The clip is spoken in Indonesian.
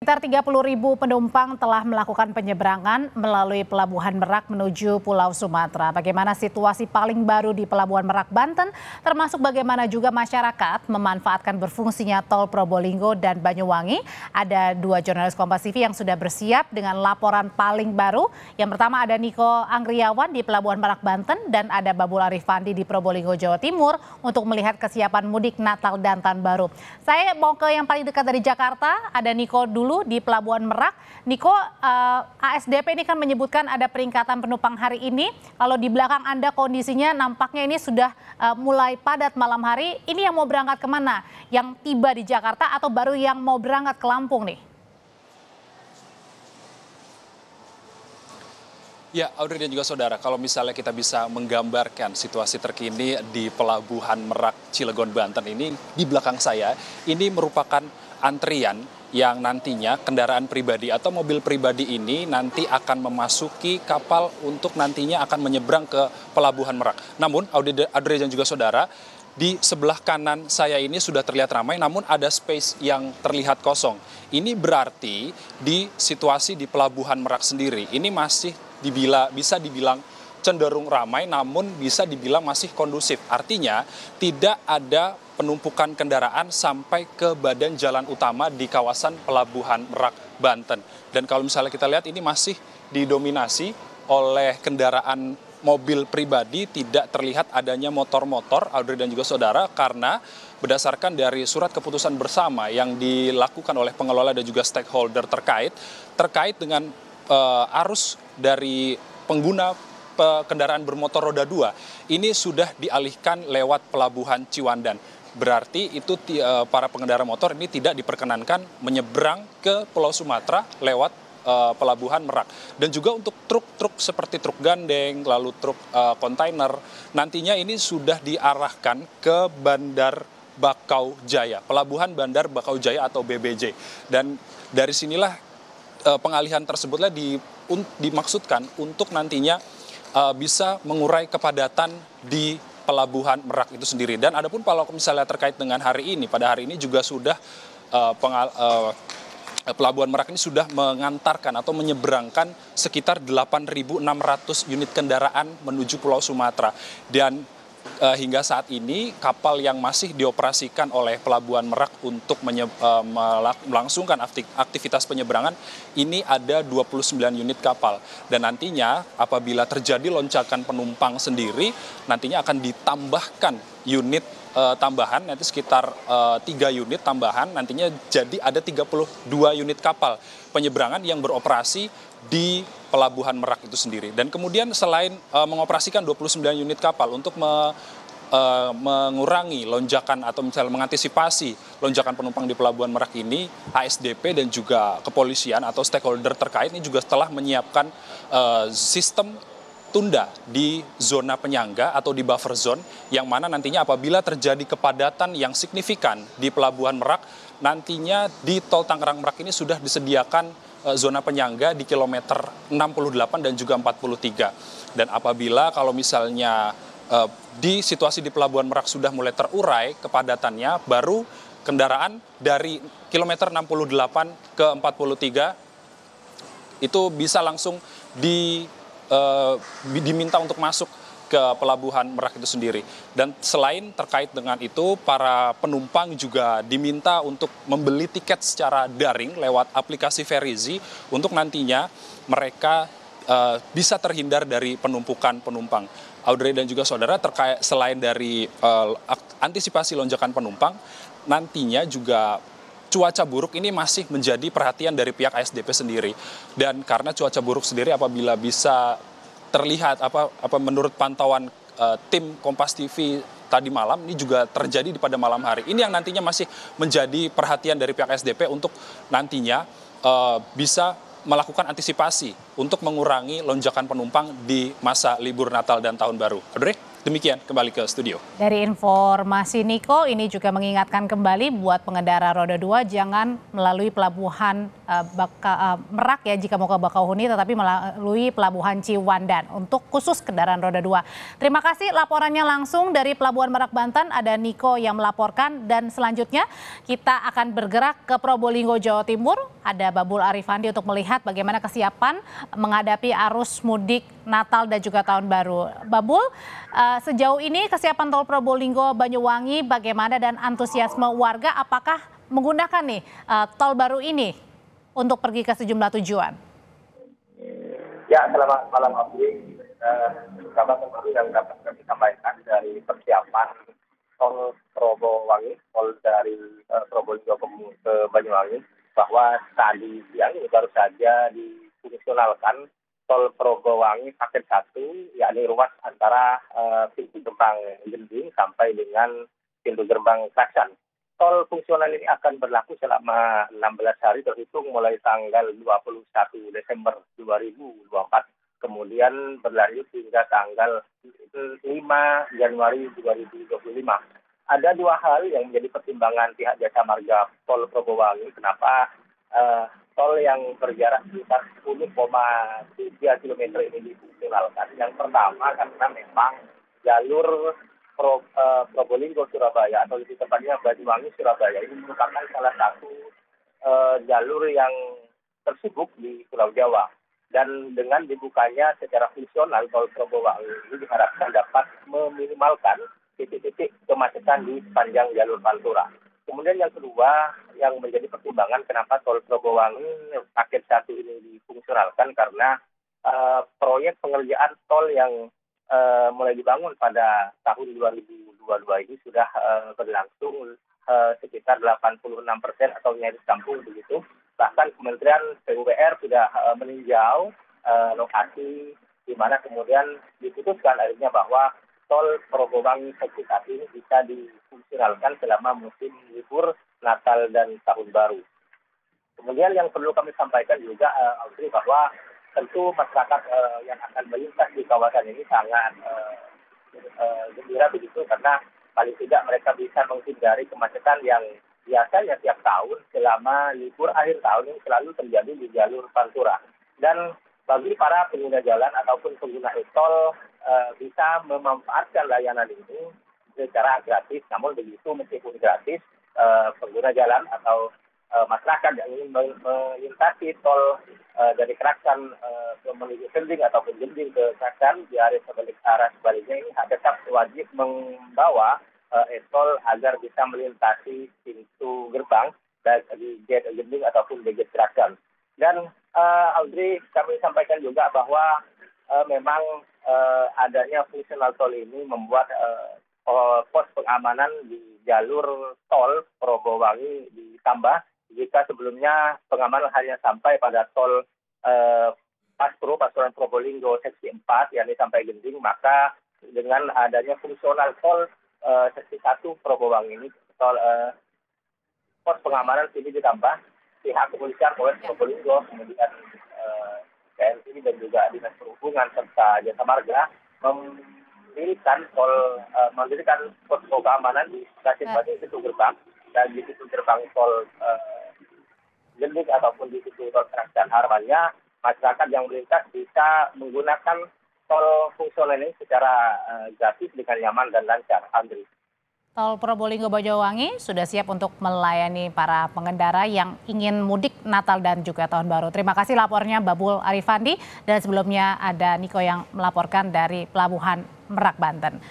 Sekitar 30.000 penumpang telah melakukan penyeberangan melalui Pelabuhan Merak menuju Pulau Sumatera. Bagaimana situasi paling baru di Pelabuhan Merak, Banten, termasuk bagaimana juga masyarakat memanfaatkan berfungsinya tol Probolinggo dan Banyuwangi. Ada dua jurnalis Kompas TV yang sudah bersiap dengan laporan paling baru. Yang pertama ada Niko Anggriawan di Pelabuhan Merak, Banten, dan ada Babul Arifandi di Probolinggo, Jawa Timur untuk melihat kesiapan mudik Natal dan Tahun Baru. Saya mau ke yang paling dekat dari Jakarta, ada Niko dulu di Pelabuhan Merak. Niko, ASDP ini kan menyebutkan ada peningkatan penumpang hari ini. Kalau di belakang Anda kondisinya nampaknya ini sudah mulai padat malam hari. Ini yang mau berangkat kemana? Yang tiba di Jakarta atau baru yang mau berangkat ke Lampung nih? Ya, Audrey dan juga saudara, kalau misalnya kita bisa menggambarkan situasi terkini di Pelabuhan Merak, Cilegon, Banten ini, di belakang saya, ini merupakan antrian yang nantinya kendaraan pribadi atau mobil pribadi ini nanti akan memasuki kapal untuk nantinya akan menyeberang ke Pelabuhan Merak. Namun, Audrey dan juga saudara, di sebelah kanan saya ini sudah terlihat ramai, namun ada space yang terlihat kosong. Ini berarti di situasi di Pelabuhan Merak sendiri, ini masih bisa dibilang cenderung ramai, namun bisa dibilang masih kondusif. Artinya tidak ada penumpukan kendaraan sampai ke badan jalan utama di kawasan Pelabuhan Merak, Banten. Dan kalau misalnya kita lihat ini masih didominasi oleh kendaraan mobil pribadi, tidak terlihat adanya motor-motor, Audrey dan juga saudara, karena berdasarkan dari surat keputusan bersama yang dilakukan oleh pengelola dan juga stakeholder terkait dengan arus dari pengguna kendaraan bermotor roda 2 ini sudah dialihkan lewat Pelabuhan Ciwandan. Berarti itu para pengendara motor ini tidak diperkenankan menyeberang ke Pulau Sumatera lewat Pelabuhan Merak. Dan juga untuk truk-truk seperti truk gandeng, lalu truk kontainer, nantinya ini sudah diarahkan ke Bandar Bakau Jaya, Pelabuhan Bandar Bakau Jaya atau BBJ. Dan dari sinilah pengalihan tersebutlah dimaksudkan untuk nantinya bisa mengurai kepadatan di Pelabuhan Merak itu sendiri. Dan adapun kalau misalnya terkait dengan hari ini, pada hari ini juga sudah Pelabuhan Merak ini sudah mengantarkan atau menyeberangkan sekitar 8.600 unit kendaraan menuju Pulau Sumatera. Dan hingga saat ini kapal yang masih dioperasikan oleh Pelabuhan Merak untuk melangsungkan aktivitas penyeberangan ini ada 29 unit kapal. Dan nantinya apabila terjadi lonjakan penumpang sendiri, nantinya akan ditambahkan unit tambahan, nanti sekitar 3 unit tambahan, nantinya jadi ada 32 unit kapal penyeberangan yang beroperasi di Pelabuhan Merak itu sendiri. Dan kemudian selain mengoperasikan 29 unit kapal untuk mengurangi lonjakan atau misalnya mengantisipasi lonjakan penumpang di Pelabuhan Merak ini, ASDP dan juga kepolisian atau stakeholder terkait ini juga telah menyiapkan sistem tunda di zona penyangga atau di buffer zone, yang mana nantinya apabila terjadi kepadatan yang signifikan di Pelabuhan Merak, nantinya di tol Tangerang Merak ini sudah disediakan zona penyangga di kilometer 68 dan juga 43. Dan apabila kalau misalnya di situasi di Pelabuhan Merak sudah mulai terurai kepadatannya, baru kendaraan dari kilometer 68 ke 43 itu bisa langsung diminta untuk masuk ke Pelabuhan Merak itu sendiri. Dan selain terkait dengan itu, para penumpang juga diminta untuk membeli tiket secara daring lewat aplikasi Verizi untuk nantinya mereka bisa terhindar dari penumpukan penumpang. Audrey dan juga saudara, selain dari antisipasi lonjakan penumpang, nantinya juga cuaca buruk ini masih menjadi perhatian dari pihak ASDP sendiri. Dan karena cuaca buruk sendiri apabila bisa terlihat menurut pantauan tim Kompas TV tadi malam, ini juga terjadi pada malam hari. Ini yang nantinya masih menjadi perhatian dari pihak SDP untuk nantinya bisa melakukan antisipasi untuk mengurangi lonjakan penumpang di masa libur Natal dan Tahun Baru. Audrey, demikian kembali ke studio. Dari informasi Niko, ini juga mengingatkan kembali buat pengendara roda 2 jangan melalui Pelabuhan Merak ya jika mau ke Bakauheni, tetapi melalui Pelabuhan Ciwandan untuk khusus kendaraan roda 2. Terima kasih laporannya langsung dari Pelabuhan Merak, Banten. Ada Niko yang melaporkan, dan selanjutnya kita akan bergerak ke Probolinggo, Jawa Timur. ada Babul Arifandi untuk melihat bagaimana kesiapan menghadapi arus mudik Natal dan juga Tahun Baru. Babul, sejauh ini kesiapan tol Probolinggo Banyuwangi bagaimana dan antusiasme warga apakah menggunakan nih tol baru ini untuk pergi ke sejumlah tujuan? Ya, selamat malam Abdi. Kabar terbaru yang dapat kami sampaikan dari persiapan tol Probowangi, tol dari Probolinggo ke Banyuwangi, bahwa tadi siang ini baru saja difungsionalkan tol Probowangi paket 1, yakni ruas antara pintu gerbang Gending sampai dengan pintu gerbang Kraksan. Tol fungsional ini akan berlaku selama 16 hari terhitung mulai tanggal 21 Desember 2024. Kemudian berlanjut hingga tanggal 5 Januari 2025. Ada dua hal yang menjadi pertimbangan pihak Jasa Marga Tol Probowangi. Kenapa tol yang berjarak sekitar 10,3 km ini difungsionalkan? Yang pertama karena memang jalur Probolinggo Surabaya atau lebih tepatnya Banyuwangi Surabaya ini merupakan salah satu jalur yang tersibuk di Pulau Jawa. Dan dengan dibukanya secara fungsional tol Probowangi ini diharapkan dapat meminimalkan titik-titik kemacetan di sepanjang jalur Pantura. Kemudian yang kedua yang menjadi pertimbangan kenapa tol Probowangi paket 1 ini difungsionalkan karena proyek pengerjaan tol yang mulai dibangun pada tahun 2022 ini sudah berlangsung sekitar 86% atau nyaris rampung begitu. Bahkan Kementerian PUPR sudah meninjau lokasi di mana kemudian diputuskan akhirnya bahwa tol Probowangi seksi 1 ini bisa difungsionalkan selama musim libur Natal dan Tahun Baru. Kemudian yang perlu kami sampaikan juga, Audrey, bahwa tentu masyarakat yang akan melintas di kawasan ini sangat gembira begitu karena paling tidak mereka bisa menghindari kemacetan yang biasanya tiap tahun selama libur akhir tahun ini selalu terjadi di jalur Pantura. Dan bagi para pengguna jalan ataupun pengguna e-tol bisa memanfaatkan layanan ini secara gratis. Namun begitu meskipun gratis, pengguna jalan atau masyarakat yang ingin melintasi tol dari Kraksan menuju Gending ataupun Gending ke Kraksan di arah sebaliknya ini tetap wajib membawa e-tol agar bisa melintasi pintu gerbang baik di gate Gending ataupun di gate Kraksan. Dan Audrey, kami sampaikan juga bahwa memang adanya fungsional tol ini membuat pos pengamanan di jalur tol Probowangi ditambah. Jika sebelumnya pengamanan hanya sampai pada tol Pasuruan Probolinggo seksi 4 yang sampai Gending, maka dengan adanya fungsional tol seksi 1 Probowangi ini tol pos pengamanan ini ditambah, pihak kepolisian Polres Probolinggo, kemudian TNI dan juga Dinas Perhubungan serta Jasa Marga mendirikan pos pengamanan di stasiun pintu gerbang dan di pintu gerbang tol Gending ataupun di pintu tol Kraksan. Harapannya masyarakat yang melintas bisa menggunakan tol fungsional ini secara gratis dengan nyaman dan lancar. Andri. Tol Probolinggo Banyuwangi sudah siap untuk melayani para pengendara yang ingin mudik Natal dan juga Tahun Baru. Terima kasih lapornya Babul Arifandi, dan sebelumnya ada Niko yang melaporkan dari Pelabuhan Merak, Banten.